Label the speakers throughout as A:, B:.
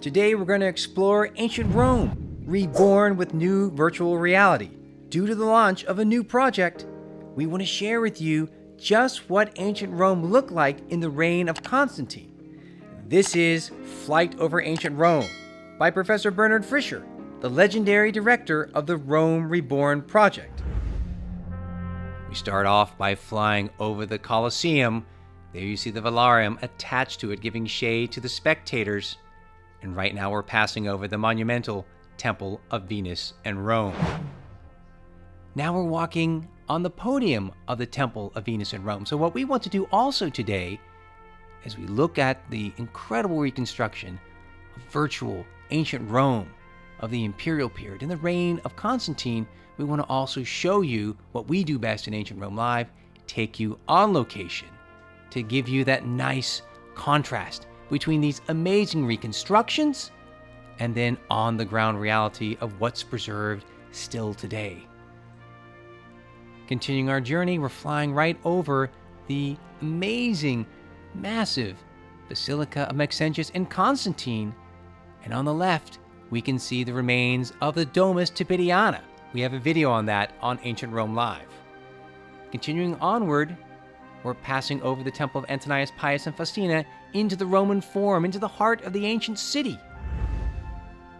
A: Today we're going to explore ancient Rome, reborn with new virtual reality. Due to the launch of a new project, we want to share with you just what ancient Rome looked like in the reign of Constantine. This is Flight Over Ancient Rome by Professor Bernard Fischer, the legendary director of the Rome Reborn project. We start off by flying over the Colosseum. There you see the velarium attached to it, giving shade to the spectators. And right now we're passing over the monumental Temple of Venus and Rome. Now we're walking on the podium of the Temple of Venus and Rome. So what we want to do also today, as we look at the incredible reconstruction of virtual ancient Rome of the imperial period in the reign of Constantine, we want to also show you what we do best in Ancient Rome Live, take you on location to give you that nice contrast between these amazing reconstructions and then on-the-ground reality of what's preserved still today. Continuing our journey, we're flying right over the amazing, massive Basilica of Maxentius and Constantine. And on the left, we can see the remains of the Domus Tiberiana. We have a video on that on Ancient Rome Live. Continuing onward, we're passing over the Temple of Antonius Pius and Faustina into the Roman Forum, into the heart of the ancient city.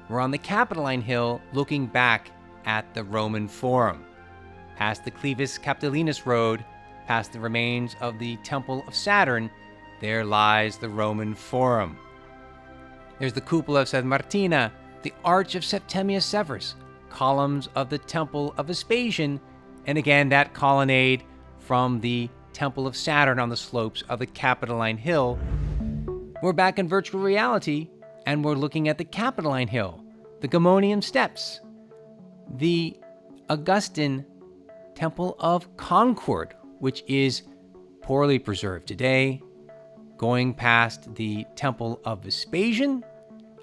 A: We're on the Capitoline Hill looking back at the Roman Forum. Past the Clivus Capitolinus Road, past the remains of the Temple of Saturn, there lies the Roman Forum. There's the Cupola of San Martina, the Arch of Septimius Severus, columns of the Temple of Vespasian, and again that colonnade from the Temple of Saturn on the slopes of the Capitoline Hill. We're back in virtual reality, and we're looking at the Capitoline Hill, the Gemonium Steps, the Augustan Temple of Concord, which is poorly preserved today, going past the Temple of Vespasian,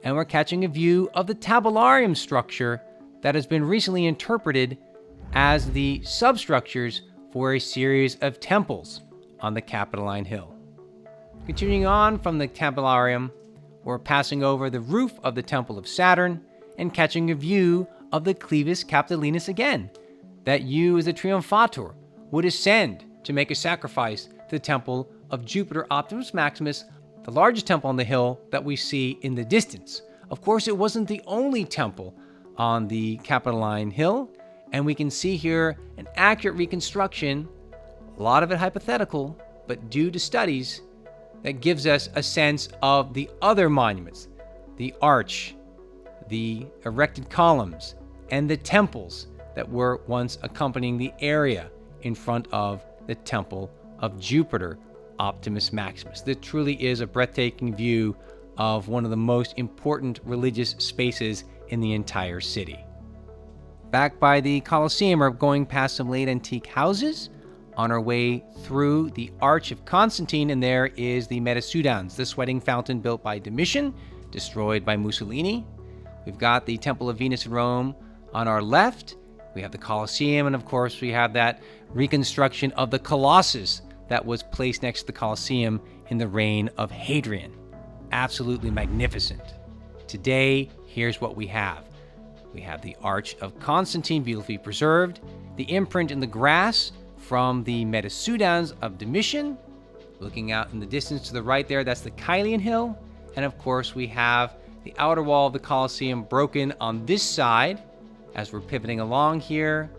A: and we're catching a view of the tabularium structure that has been recently interpreted as the substructures for a series of temples on the Capitoline Hill. Continuing on from the tabularium, we're passing over the roof of the Temple of Saturn and catching a view of the Clivus Capitolinus again, that you as a triumphator would ascend to make a sacrifice to the Temple of Jupiter Optimus Maximus, the largest temple on the hill that we see in the distance. Of course, it wasn't the only temple on the Capitoline Hill, and we can see here an accurate reconstruction, a lot of it hypothetical, but due to studies, that gives us a sense of the other monuments, the arch, the erected columns, and the temples that were once accompanying the area in front of the Temple of Jupiter Optimus Maximus. That truly is a breathtaking view of one of the most important religious spaces in the entire city. Back by the Colosseum, we're going past some late antique houses on our way through the Arch of Constantine, and there is the Metasudans, the sweating fountain built by Domitian, destroyed by Mussolini. We've got the Temple of Venus in Rome on our left. We have the Colosseum, and of course we have that reconstruction of the Colossus that was placed next to the Colosseum in the reign of Hadrian. Absolutely magnificent. Today, here's what we have. We have the Arch of Constantine, beautifully preserved, the imprint in the grass from the Metasudans of Domitian. Looking out in the distance to the right there, that's the Caelian Hill. And of course, we have the outer wall of the Colosseum broken on this side as we're pivoting along here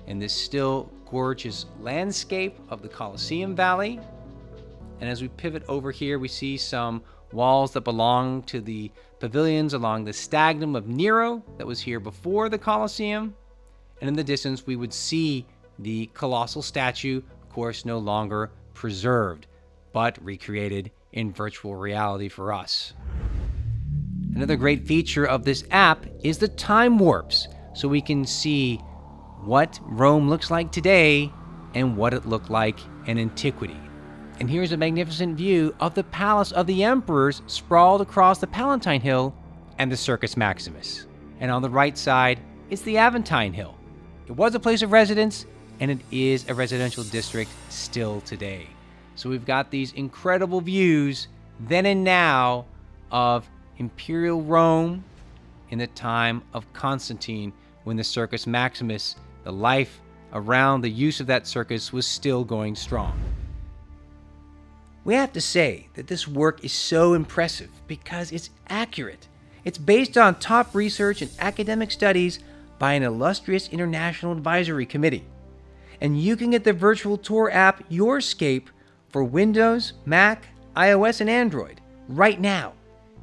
A: in this still gorgeous landscape of the Colosseum Valley. And as we pivot over here, we see some walls that belong to the pavilions along the Stagnum of Nero that was here before the Colosseum. And in the distance, we would see the colossal statue, of course, no longer preserved, but recreated in virtual reality for us. Another great feature of this app is the time warps, so we can see what Rome looks like today and what it looked like in antiquity. And here's a magnificent view of the Palace of the Emperors sprawled across the Palatine Hill and the Circus Maximus. And on the right side is the Aventine Hill. It was a place of residence, and it is a residential district still today. So we've got these incredible views then and now of imperial Rome in the time of Constantine, when the Circus Maximus, the life around the use of that circus, was still going strong. We have to say that this work is so impressive because it's accurate. It's based on top research and academic studies by an illustrious international advisory committee. And you can get the virtual tour app Yourscape for Windows, Mac, iOS, and Android right now.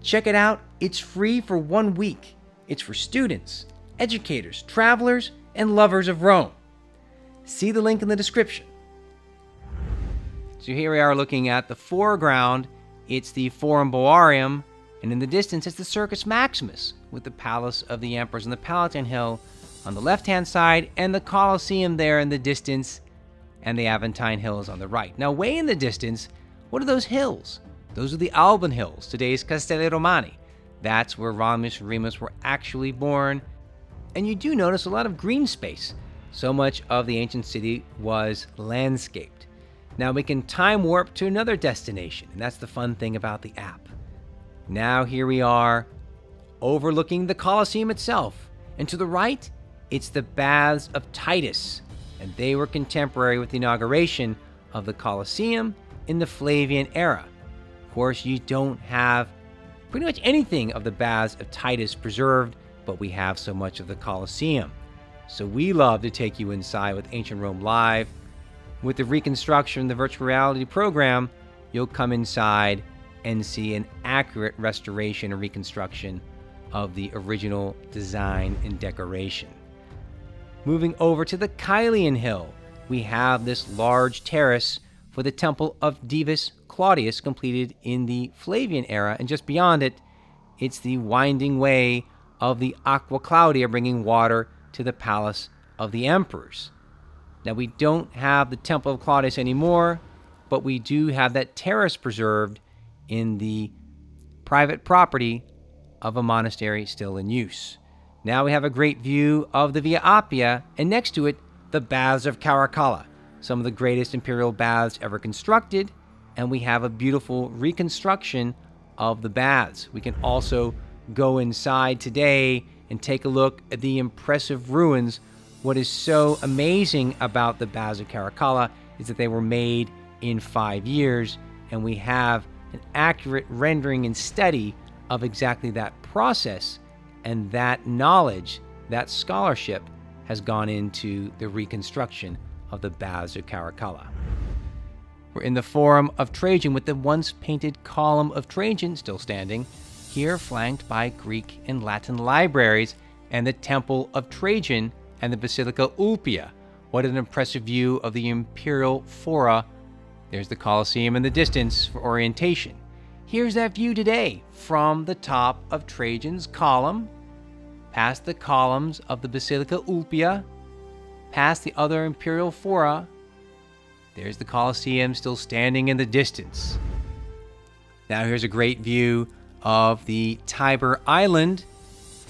A: Check it out. It's free for 1 week. It's for students, educators, travelers, and lovers of Rome. See the link in the description. So here we are looking at the foreground. It's the Forum Boarium, and in the distance it's the Circus Maximus with the Palace of the Emperors and the Palatine Hill on the left-hand side, and the Colosseum there in the distance, and the Aventine Hills on the right. Now, way in the distance, what are those hills? Those are the Alban Hills, today's Castelli Romani. That's where Romulus and Remus were actually born. And you do notice a lot of green space. So much of the ancient city was landscaped. Now we can time warp to another destination, and that's the fun thing about the app. Now here we are overlooking the Colosseum itself, and to the right, it's the Baths of Titus, and they were contemporary with the inauguration of the Colosseum in the Flavian era. Of course, you don't have pretty much anything of the Baths of Titus preserved, but we have so much of the Colosseum. So we love to take you inside with Ancient Rome Live. With the reconstruction, the virtual reality program, you'll come inside and see an accurate restoration and reconstruction of the original design and decoration. Moving over to the Caelian Hill, we have this large terrace for the Temple of Divus Claudius, completed in the Flavian era, and just beyond it, it's the winding way of the Aqua Claudia, bringing water to the Palace of the Emperors. Now, we don't have the Temple of Claudius anymore, but we do have that terrace preserved in the private property of a monastery still in use. Now we have a great view of the Via Appia, and next to it, the Baths of Caracalla, some of the greatest imperial baths ever constructed, and we have a beautiful reconstruction of the baths. We can also go inside today and take a look at the impressive ruins. What is so amazing about the Baths of Caracalla is that they were made in 5 years, and we have an accurate rendering and study of exactly that process. And that knowledge, that scholarship, has gone into the reconstruction of the Baths of Caracalla. We're in the Forum of Trajan with the once painted Column of Trajan still standing, here flanked by Greek and Latin libraries, and the Temple of Trajan and the Basilica Ulpia. What an impressive view of the imperial fora. There's the Colosseum in the distance for orientation. Here's that view today from the top of Trajan's Column, past the columns of the Basilica Ulpia, past the other imperial fora. There's the Colosseum still standing in the distance. Now here's a great view of the Tiber Island,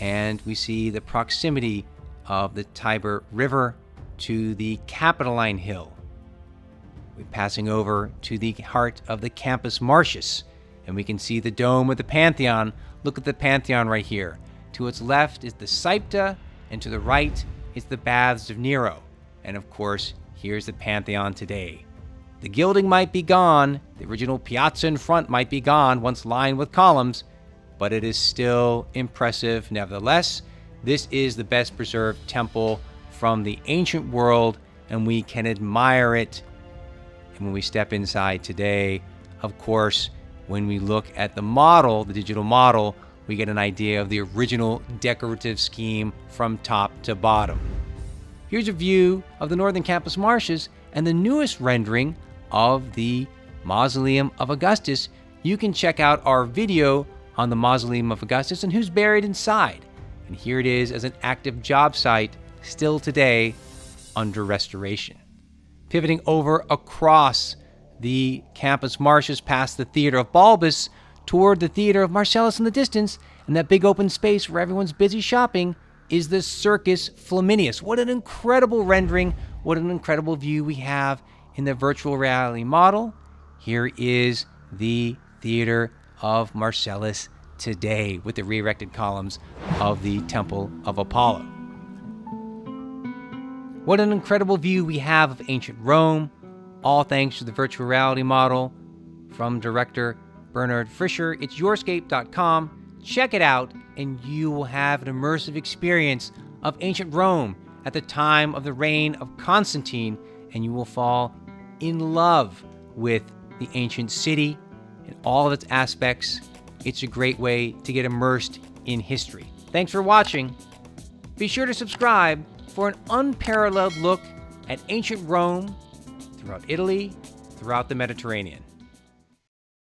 A: and we see the proximity of the Tiber River to the Capitoline Hill. We're passing over to the heart of the Campus Martius, and we can see the dome of the Pantheon. Look at the Pantheon right here. To its left is the Septa, and to the right is the Baths of Nero. And of course, here's the Pantheon today. The gilding might be gone, the original piazza in front might be gone, once lined with columns, but it is still impressive nevertheless. This is the best preserved temple from the ancient world, and we can admire it. And when we step inside today, of course, when we look at the model, the digital model, we get an idea of the original decorative scheme from top to bottom. Here's a view of the Northern Campus Martius and the newest rendering of the Mausoleum of Augustus. You can check out our video on the Mausoleum of Augustus and who's buried inside. And here it is as an active job site, still today under restoration. Pivoting over across the Campus Martius past the Theater of Balbus toward the Theater of Marcellus in the distance, and that big open space where everyone's busy shopping is the Circus Flaminius. What an incredible rendering, what an incredible view we have in the virtual reality model. Here is the Theater of Marcellus today with the re-erected columns of the Temple of Apollo. What an incredible view we have of ancient Rome, all thanks to the virtual reality model from director Bernard Fischer. It's yourscape.com. Check it out, and you will have an immersive experience of ancient Rome at the time of the reign of Constantine, and you will fall in love with the ancient city and all of its aspects. It's a great way to get immersed in history. Thanks for watching. Be sure to subscribe for an unparalleled look at ancient Rome throughout Italy, throughout the Mediterranean.